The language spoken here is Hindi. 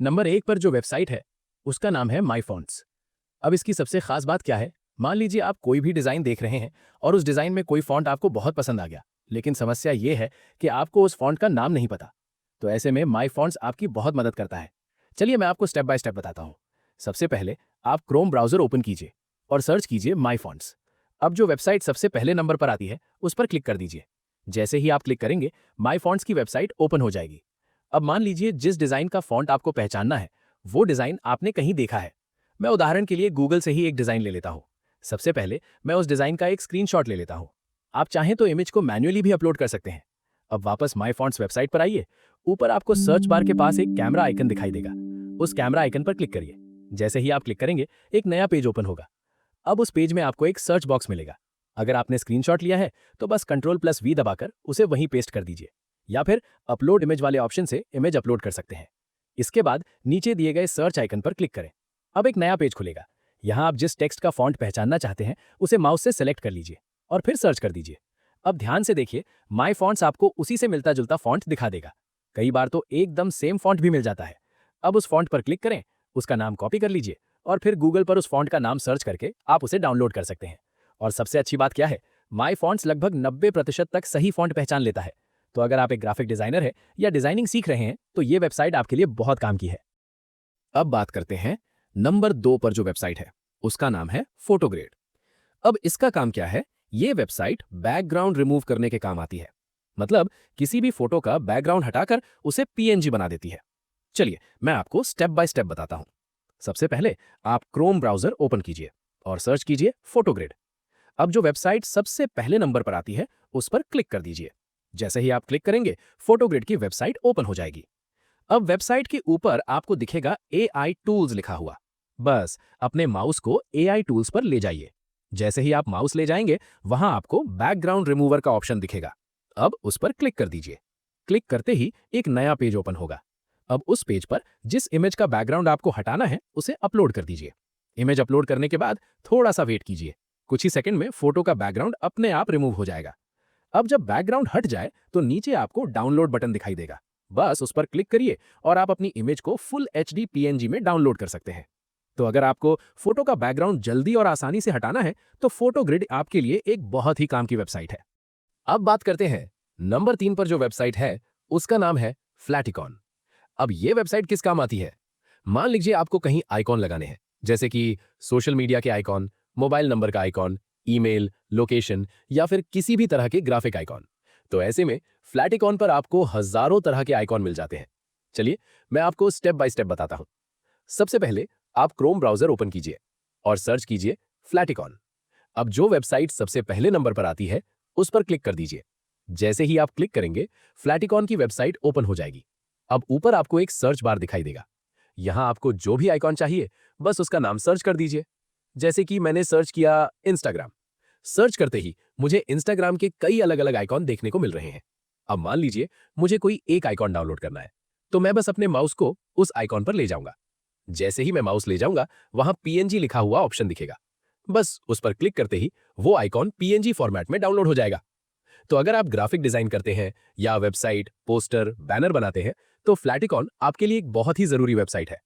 नंबर 1 पर जो वेबसाइट है, उसका नाम है माई फ़ॉन्ट्स। अब इसकी सबसे खास बात क्या है? मान लीजिए आप कोई भी डिज़ाइन देख रहे हैं और उस डिज़ाइन में कोई फ़ॉन्ट आपको बहुत पसंद आ गया, लेकिन समस्या ये है कि आपको उस फ़ॉन्ट का नाम नहीं पता। तो ऐसे में माई फ़ॉन्ट्स आपकी बहुत मदद करता है। चलिए मैं आपको स्टेप बाय स्टेप बताता हूँ। सबसे पहले आप क्रोम ब्राउज़र ओपन कीजिए और सर्च कीजिए माई फ़ॉन्ट्स। अब जो वेबसाइट सबसे पहले नंबर पर आती है, उस पर क्लिक कर दीजिए। जैसे ही आप क्लिक करेंगे, माई फ़ॉन्ट्स की वेबसाइट ओपन हो जाएगी। अब मान लीजिए जिस डिज़ाइन का फ़ॉन्ट आपको पहचानना है, वो डिज़ाइन आपने कहीं देखा है। मैं उदाहरण के लिए गूगल से ही एक डिज़ाइन ले लेता हूँ। सबसे पहले मैं उस डिज़ाइन का एक स्क्रीनशॉट ले लेता हूँ। आप चाहें तो इमेज को मैन्युअली भी अपलोड कर सकते हैं। अब वापस माई फ़ॉन्ट्स वेबसाइट पर आइए। ऊपर आपको सर्च बार के पास एक कैमरा आइकन दिखाई देगा। उस कैमरा आइकन पर क्लिक करिए। जैसे ही आप क्लिक करेंगे, एक नया पेज ओपन होगा। अब उस पेज में आपको एक सर्च बॉक्स मिलेगा। अगर आपने स्क्रीनशॉट लिया है, तो बस Ctrl+V दबाकर उसे वहीं पेस्ट कर दीजिए, या फिर अपलोड इमेज वाले ऑप्शन से इमेज अपलोड कर सकते हैं। इसके बाद नीचे दिए गए सर्च आइकन पर क्लिक करें। अब एक नया पेज खुलेगा। यहाँ आप जिस टेक्स्ट का फॉन्ट पहचानना चाहते हैं, उसे माउस से सेलेक्ट कर लीजिए और फिर सर्च कर दीजिए। अब ध्यान से देखिए, माई फॉन्ट्स आपको उसी से मिलता जुलता फॉन्ट दिखा देगा। कई बार तो एकदम सेम फॉन्ट भी मिल जाता है। अब उस फॉन्ट पर क्लिक करें, उसका नाम कॉपी कर लीजिए और फिर गूगल पर उस फॉन्ट का नाम सर्च करके आप उसे डाउनलोड कर सकते हैं। और सबसे अच्छी बात क्या है, माई फॉन्ट्स लगभग 90% तक सही फॉन्ट पहचान लेता है। तो अगर आप एक ग्राफिक डिजाइनर है या डिजाइनिंग सीख रहे हैं, तो ये वेबसाइट आपके लिए बहुत काम की है। अब बात करते हैं नंबर 2 पर जो वेबसाइट है, उसका नाम है फोटोग्रेड। अब इसका काम क्या है? ये वेबसाइट बैकग्राउंड रिमूव करने के काम आती है। मतलब किसी भी फोटो का बैकग्राउंड हटाकर उसे पीएनजी बना देती है। चलिए मैं आपको स्टेप बाय स्टेप बताता हूं। सबसे पहले आप क्रोम ब्राउजर ओपन कीजिए और सर्च कीजिए फोटोग्रेड। अब जो वेबसाइट सबसे पहले नंबर पर आती है, उस पर क्लिक कर दीजिए। जैसे ही आप क्लिक करेंगे, फोटोग्रेड की वेबसाइट ओपन हो जाएगी। अब वेबसाइट के ऊपर आपको दिखेगा AI टूल्स लिखा हुआ। बस अपने माउस को AI टूल्स पर ले जाइए। जैसे ही आप माउस ले जाएंगे, वहां आपको बैकग्राउंड रिमूवर का ऑप्शन दिखेगा। अब उस पर क्लिक कर दीजिए। क्लिक करते ही एक नया पेज ओपन होगा। अब उस पेज पर जिस इमेज का बैकग्राउंड आपको हटाना है, उसे अपलोड कर दीजिए। इमेज अपलोड करने के बाद थोड़ा सा वेट कीजिए। कुछ ही सेकंड में फोटो का बैकग्राउंड अपने आप रिमूव हो जाएगा। अब जब बैकग्राउंड हट जाए, तो नीचे आपको डाउनलोड बटन दिखाई देगा। बस उस पर क्लिक करिए और आप अपनी इमेज को फुल HD PNG में डाउनलोड कर सकते हैं। तो अगर आपको फोटो का बैकग्राउंड जल्दी और आसानी से हटाना है, तो फोटोग्रिड आपके लिए एक बहुत ही काम की वेबसाइट है। अब बात करते हैं नंबर 3 पर जो वेबसाइट है, उसका नाम है फ्लैटिकॉन। अब ये वेबसाइट किस काम आती है? मान लीजिए आपको कहीं आइकॉन लगाने हैं, जैसे कि सोशल मीडिया के आइकॉन, मोबाइल नंबर का आइकॉन, ईमेल, लोकेशन या फिर किसी भी तरह के ग्राफिक आइकॉन। तो ऐसे में फ्लैटिकॉन पर आपको हजारों तरह के आइकॉन मिल जाते हैं। चलिए मैं आपको स्टेप बाय स्टेप बताता हूं। सबसे पहले आप क्रोम ब्राउजर ओपन कीजिए और सर्च कीजिए फ्लैटिकॉन। अब जो वेबसाइट सबसे पहले नंबर पर आती है, उस पर क्लिक कर दीजिए। जैसे ही आप क्लिक करेंगे, फ्लैटिकॉन की वेबसाइट ओपन हो जाएगी। अब ऊपर आपको एक सर्च बार दिखाई देगा। यहां आपको जो भी आइकॉन चाहिए, बस उसका नाम सर्च कर दीजिए। जैसे कि मैंने सर्च किया इंस्टाग्राम। सर्च करते ही मुझे इंस्टाग्राम के कई अलग अलग आइकॉन देखने को मिल रहे हैं। अब मान लीजिए मुझे कोई एक आइकॉन डाउनलोड करना है, तो मैं बस अपने माउस को उस आइकॉन पर ले जाऊंगा। जैसे ही मैं माउस ले जाऊंगा, वहां पीएनजी लिखा हुआ ऑप्शन दिखेगा। बस उस पर क्लिक करते ही वो आइकॉन पीएनजी फॉर्मेट में डाउनलोड हो जाएगा। तो अगर आप ग्राफिक डिजाइन करते हैं या वेबसाइट, पोस्टर, बैनर बनाते हैं, तो फ्लैटिकॉन आपके लिए एक बहुत ही जरूरी वेबसाइट है।